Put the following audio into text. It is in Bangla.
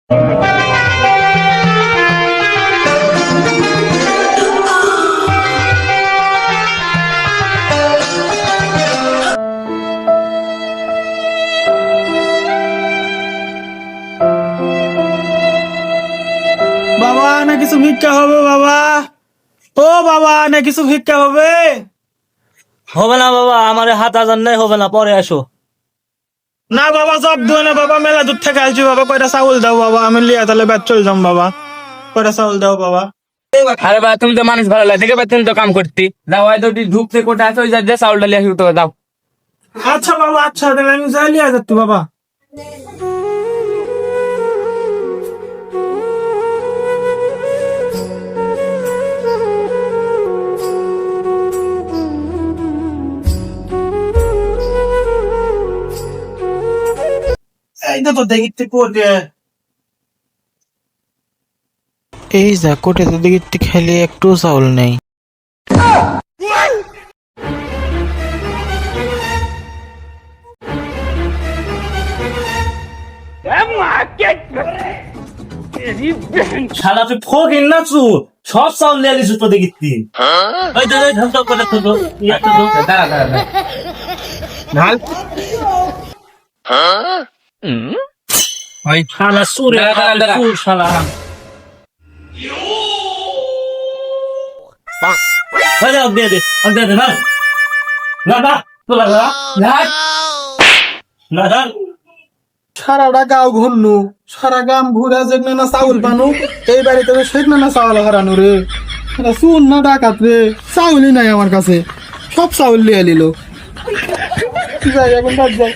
বাবা না কিছু ভিক্ষা হবে বাবা? ও বাবা না কিছু ভিক্ষা হবে? হবে না বাবা, আমার হাত আজান নাই, হবে না, পরে আসো। না বাবা জব দিও না বাবা, মেলা দূর থেকে আসছি বাবা, কয়টা চাউল দাও বাবা, আমি লিয়া তাহলে ব্যাট চলে যাম বাবা, কয়টা চাউল দাও বাবা। আরে ভাই তুমি তো মানুষ ভালো লাগে দেখে তুমি তো কাম করতি যাও হয়তো ঢুকতে কোটা আছে ওই যা চাউলটা লিয়ে আসি তো দাও। আচ্ছা বাবা, আচ্ছা তাহলে আমি যাই লিয়া যাচ্ছি বাবা। এইটা তো দেখতে কোটে, এই যা কোটে তো দেখতে খেলে একটু চাউল নেই। শালা তুই ফকির না চু, সব চাউল নিয়ে আলিস তো দেখি। ওই তো ওই ঢাল করে তো ইয়াটা তো দাঁড়া দাঁড়া দাঁড়া ঢাল ওই শালা সুরে দাঁড়া, দাঁড়া। সুর শালা। ওই দে দে দে দে না না না তো লাগা না না। সারাটা গাঁও ঘুরনু, সারা গ্রাম ঘুরা যেখানে না চাউল পানু, এই বাড়িতে তো সেখানে না চাউল হারানু রে, চুন না ডাকাত রে, চাউলই নাই আমার কাছে, সব চাউল লিয়ে নিল। যাই এখন বাদ যাই।